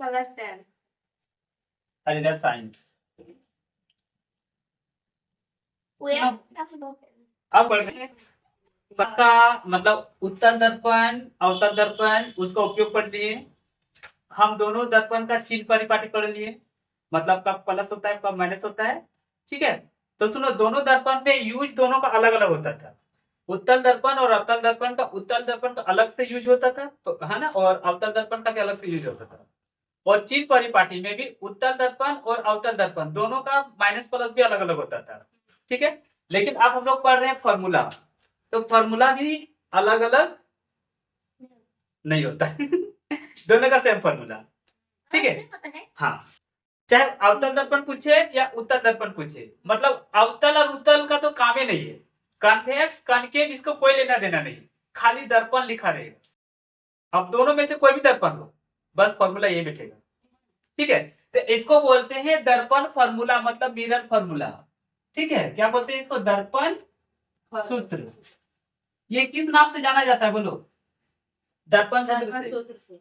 Understand. और इधर science. अब बढ़ रहे हैं इसका मतलब उत्तल दर्पण अवतल दर्पण उसका उपयोग पढ़ लिए। हम दोनों दर्पण का चिन्ह परिपाटी पढ़ लिए, मतलब कब प्लस होता है कब माइनस होता है। ठीक है, तो सुनो दोनों दर्पण में यूज दोनों का अलग अलग होता था। उत्तल दर्पण और अवतल दर्पण का, उत्तल दर्पण का अलग से यूज होता था तो है ना, और अवतल दर्पण का भी अलग से यूज होता था। और चिन्ह परिपाटी में भी उत्तल दर्पण और अवतल दर्पण दोनों का माइनस प्लस भी अलग अलग होता था। ठीक है, लेकिन अब हम लोग पढ़ रहे हैं फॉर्मूला, तो फॉर्मूला भी अलग अलग नहीं होता दोनों का सेम फॉर्मूला। ठीक है, हाँ, चाहे अवतल दर्पण पूछे या उत्तल दर्पण पूछे, मतलब अवतल और उत्तल का तो काम ही नहीं है। कॉन्वेक्स कॉनकेव इसको कोई लेना देना नहीं, खाली दर्पण लिखा रहेगा। अब दोनों में से कोई भी दर्पण हो, बस फॉर्मूला ये बैठेगा। ठीक है, तो इसको बोलते हैं दर्पण फॉर्मूला, मतलब मिरर फॉर्मूला। ठीक है, क्या बोलते हैं इसको? दर्पण सूत्र। ये किस नाम से जाना जाता है बोलो? दर्पण सूत्र से।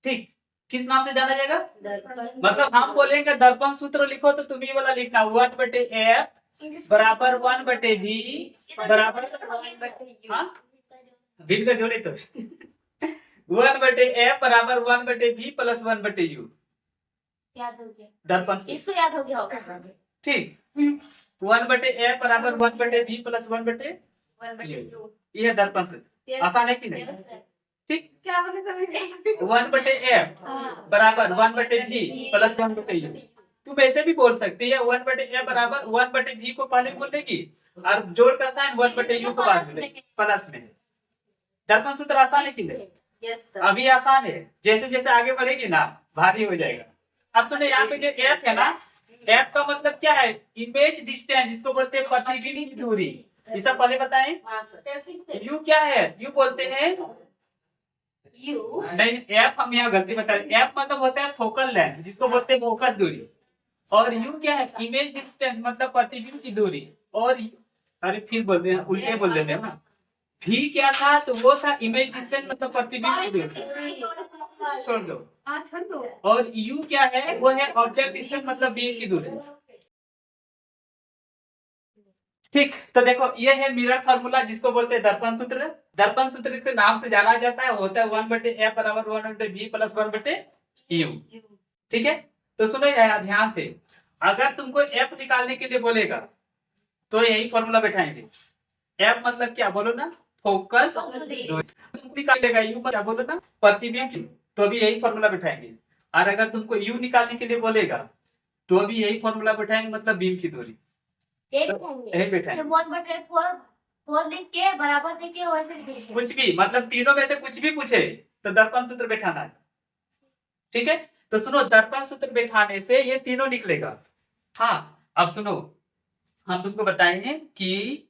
ठीक, किस नाम से जाना जाएगा? मतलब हम बोलेंगे दर्पण सूत्र लिखो तो तुम ये वाला लिखना 1/f बराबर 1/v बराबर भिन्न का जोड़े तो 1/f बराबर 1/v प्लस 1/u। याद हो गया, दर्पण इसको याद हो गया होगा। ठीक, 1/f बराबर 1/v प्लस 1/u, ये है दर्पण सूत्र। आसान है कि नहीं? ठीक, क्या बोले समझ 1/f बराबर 1/v प्लस 1/u। तुम ऐसे भी बोल सकती है 1/f बराबर 1/v को पहले बोल देगी और जोड़ का साइन 1/u को बाद में प्लस में। दर्पण सूत्र आसान है कि नहीं? अभी आसान है, जैसे जैसे आगे बढ़ेगी ना भारी हो जाएगा। अब सुनिए यहाँ पे जो f है ना, f का मतलब क्या है? इमेज डिस्टेंस, जिसको बोलते हैं प्रतिबिंब की दूरी। ये सब पहले बताएं। u क्या है? u बोलते हैं नहीं, f हम यहाँ गलती बता रहे। f मतलब होता है फोकल लेंथ, जिसको बोलते हैं फोकस दूरी। और u क्या है? इमेज डिस्टेंस, मतलब प्रतिबिंब की दूरी। और अरे फिर बोलते हैं, उल्टे बोल देते हैं ना। v क्या था? तो वो था इमेज डिस्टेंस, मतलब प्रतिबिंब की दूरी। छोड़ दो, छोड़ दो। और u क्या है? वो है ऑब्जेक्ट डिस्टेंस, मतलब बीम की दूरी। ठीक, तो देखो ये है मिरर फार्मूला, जिसको बोलते हैं दर्पण सूत्र। दर्पण सूत्र के नाम से जाना जाता है, होता है 1/f बराबर 1/v प्लस 1/u। ठीक है, तो सुनो यार ध्यान से, अगर तुमको f निकालने के लिए बोलेगा तो यही फॉर्मूला बैठाएंगे। f मतलब क्या बोलो ना? फोकस दूरी। तुमको निकालेगा u क्या बोलो ना? प्रतिबिंब की, तो भी यही फॉर्मूला बैठाएंगे। और अगर तुमको u निकालने के लिए बोलेगा तो भी यही फॉर्मूला बैठाएंगे, मतलब बीम की दूरी। कुछ भी, मतलब तीनों में से कुछ भी पूछे तो दर्पण सूत्र बैठाना है। ठीक है, तो सुनो दर्पण सूत्र बैठाने से ये तीनों निकलेगा। हाँ, अब सुनो, हम तुमको बताए हैं कि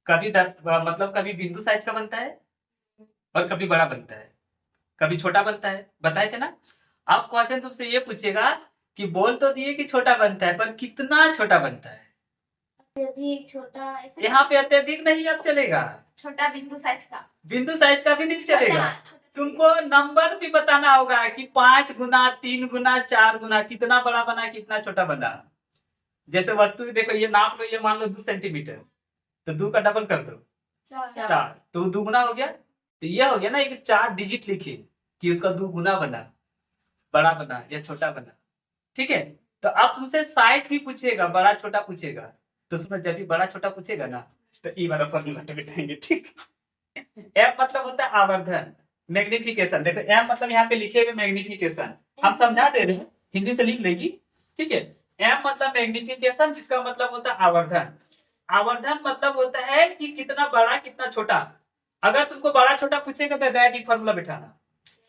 कभी मतलब कभी बिंदु साइज का बनता है और कभी बड़ा बनता है, कभी छोटा बनता है, बताए थे ना। अब क्वेश्चन तुमसे ये पूछेगा कि बोल तो दिए कि छोटा बनता है, पर कितना छोटा बनता है? अत्यधिक छोटा, यहाँ पे अत्यधिक नहीं अब चलेगा, छोटा बिंदु साइज का, बिंदु साइज का भी नहीं चलेगा। तुमको नंबर भी बताना होगा कि 5 गुना 3 गुना 4 गुना, कितना बड़ा बना कितना छोटा बना। जैसे वस्तु देखो, ये नाप लो, ये मान लो 2 सेंटीमीटर, तो 2 का डबल कर दो 4, तो 2 गुना हो गया। तो ये हो गया ना, एक 4 डिजिट लिखिए कि उसका 2 गुना बना, बड़ा बना या छोटा बना। ठीक है, तो अब तुमसे साइज भी पूछेगा, बड़ा छोटा पूछेगा, तो उसमें जब भी बड़ा छोटा पूछेगा ना तो ई वाला फॉर्मूला बैठाएंगे। ठीक, एम मतलब होता है आवर्धन, मैग्निफिकेशन। देखो एम मतलब यहाँ पे लिखे हुए मैग्निफिकेशन, हम समझा दे रहे हैं, हिंदी से लिख लेगी। ठीक है, एम मतलब मैग्निफिकेशन, जिसका मतलब होता है आवर्धन। आवर्धन मतलब होता है कि कितना बड़ा कितना छोटा। अगर तुमको बड़ा छोटा पूछेगा तो डायरेक्ट फॉर्मूला बैठाना।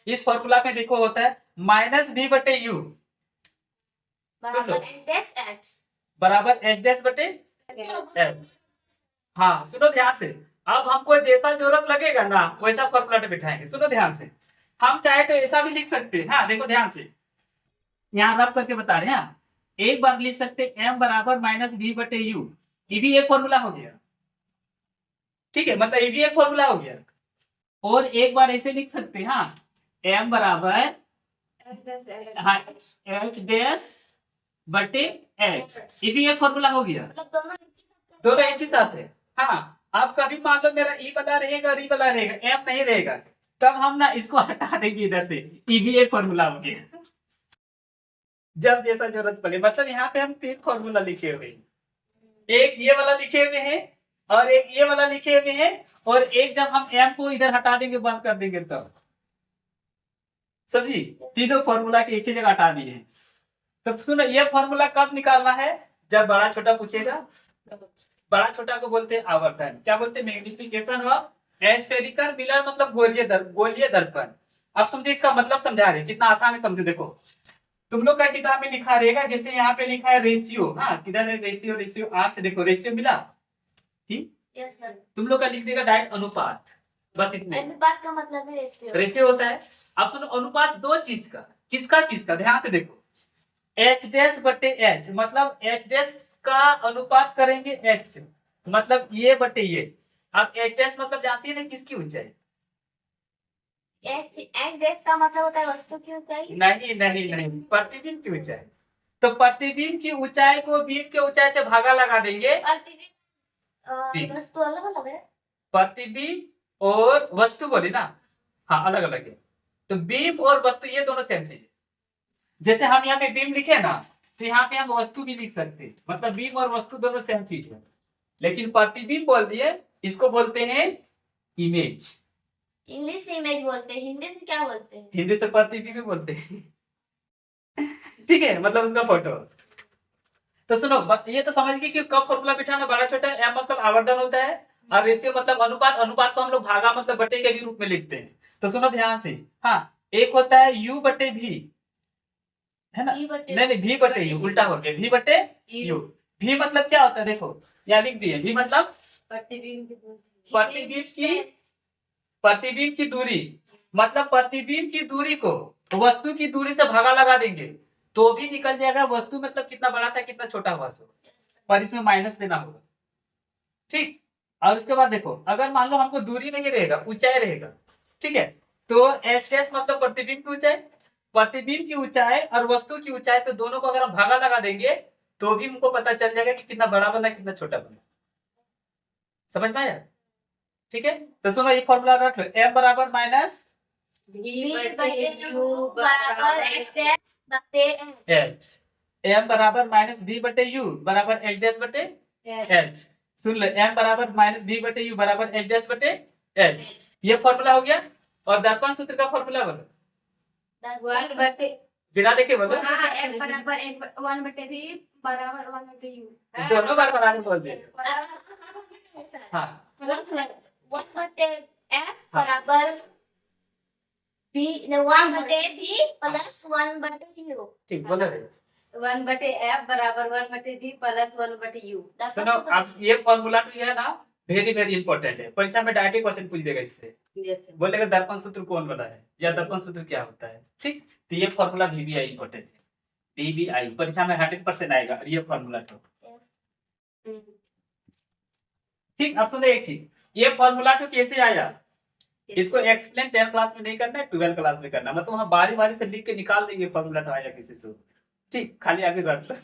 इस फॉर्मूला में देखो होता है -v/u बराबर h'/h। हाँ सुनो ध्यान से, अब हमको जैसा जरूरत लगेगा ना वैसा फॉर्मूला बैठाएंगे। सुनो ध्यान से, हम चाहे तो ऐसा भी लिख सकते हैं। हाँ देखो ध्यान से, यहाँ रब करके बता रहे हैं। एक बार लिख सकते m बराबर -v/u, ये भी एक फॉर्मूला हो गया। ठीक है, मतलब ये भी एक फॉर्मूला हो गया। और एक बार ऐसे लिख सकते हैं, हाँ m बराबर हाँ एच डैश बटे एच, ये भी एक फॉर्मूला हो गया। मतलब दोनों एक ही साथ है। हाँ अब कभी मान लो मेरा ई वाला रहेगा और ई वाला रहेगा, एम नहीं रहेगा, तब हम ना इसको हटा देंगे इधर से, ई भी एक फॉर्मूला हो गया। जब जैसा जरूरत पड़े, मतलब यहाँ पे हम 3 फॉर्मूला लिखे हुए हैं, एक ये वाला लिखे हुए हैं और एक ये वाला लिखे हुए हैं, और एक जब हम एम को इधर हटा देंगे बंद कर देंगे तब। समझी? तीनों फॉर्मूला के एक ही जगह हटा दिए हैं। तो सुनो ये फॉर्मूला कब निकालना है, जब बड़ा छोटा पूछेगा। बड़ा छोटा को बोलते हैं आवर्धन, क्या बोलते हैं, मैग्निफिकेशन ऑफ एस्फेरिकल मिरर, मतलब गोलीय दर्पण। अब समझे इसका मतलब समझा रहे, कितना आसान है समझो। देखो तुम लोग का किताब में लिखा रहेगा, जैसे यहाँ पे लिखा है रेशियो, हाँ किधर है रेशियो, रेशियो आर से देखो रेशियो मिला, ठीक। तुम लोग का लिख देगा डायरेक्ट अनुपात, बस इतने। अनुपात का मतलब है रेशियो। रेशियो होता है। अब सुनो अनुपात दो चीज का, किसका किसका, ध्यान से देखो, एच डैश बटे एच, मतलब एच डैश का अनुपात करेंगे एच से, मतलब ये बटे ये। अब एच डैश मतलब जानती है ना किसकी ऊंचाई, एच डैश का मतलब होता है वस्तु की ऊंचाई। नहीं नहीं नहीं, प्रतिबिंब की ऊंचाई। तो प्रतिबिंब की ऊंचाई को बीम के ऊंचाई से भागा लगा देंगे। प्रतिबिंब वस्तु अलग अलग है, प्रतिबिंब और वस्तु बोली ना, हाँ अलग अलग है। तो बीम और वस्तु ये दोनों सेम चीज है। जैसे हम यहाँ पे बीम लिखे ना, तो यहाँ पे हम वस्तु भी लिख सकते हैं, मतलब बीम और वस्तु दोनों सेम चीज है। लेकिन प्रतिबिंब बोल दिए, इसको बोलते हैं इमेज। इंग्लिश से इमेज बोलते हैं, हिंदी से क्या बोलते हैं? हिंदी से प्रतिबिंब बोलते हैं। ठीक है, मतलब उसका फोटो। तो सुनो ये तो समझ गए कि कब फॉर्मूला बिठाना, बड़ा छोटा, एम मतलब आवर्धन होता है और रेशियो मतलब अनुपात, अनुपात को हम लोग भागा मतलब बटे के भी रूप में लिखते हैं। तो सुनो ध्यान से, हाँ एक होता है यू बटे भी, है ना, नहीं भी बटे यू, उल्टा हो गया, भी बटे यू। भी मतलब क्या होता है, देखो यहाँ लिख दिए, भी मतलब प्रतिबिंब की दूरी, मतलब प्रतिबिंब की दूरी को वस्तु की दूरी से भागा लगा देंगे तो भी निकल जाएगा वस्तु मतलब कितना बड़ा था कितना छोटा हुआ सो, पर इसमें माइनस देना होगा, ठीक। और उसके बाद देखो अगर मान लो हमको दूरी नहीं रहेगा, ऊंचाई रहेगा, ठीक है, तो एच एस मतलब प्रतिबिंब की ऊंचाई, प्रतिबिंब की ऊंचाई और वस्तु की ऊंचाई, तो दोनों को अगर हम भागा लगा देंगे तो भी हमको पता चल जाएगा कि कितना बड़ा बना कितना छोटा बना। समझ में आया? ठीक है, तो सुनो ये फॉर्मूला रख लो, m बराबर माइनस एच, m बराबर माइनस v बटे u बराबर h डैश बटे h। सुन लो, m बराबर माइनस v बटे u बराबर h डैश बटे h, ये फॉर्मूला हो गया। और दर्पण सूत्र का फॉर्मूला बोलो, बिना देखे बोलो, m बराबर 1 बटे v बराबर 1 बटे u, दोनों बार बराबर बोल दे। हाँ 1 बटे f बराबर v 1 बटे v प्लस 1 बटे u, ठीक बोलो रे। 1 बटे f बराबर 1 बटे v प्लस 1 बटे u। सुनो अब ये फॉर्मूला तो ये है ना वेरी वेरी इंपॉर्टेंट है, परीक्षा में डायरेक्ट क्वेश्चन पूछ देगा इससे, बोलेगा दर्पण सूत्र कौन बना है या दर्पण सूत्र क्या होता है, ठीक। तो ये फॉर्मूला VBI इंपॉर्टेंट है, VBI परीक्षा में 100% आएगा और ये फॉर्मूला तो, ठीक। अब सुनो एक चीज, ये फॉर्मूला तो कैसे आया, इसको एक्सप्लेन 10 क्लास में नहीं करना है, 12 क्लास में करना, मतलब वहां बारी बारी से लिख के निकाल देंगे फॉर्मूला तो आया किसी से, ठीक। खाली आगे रख लो।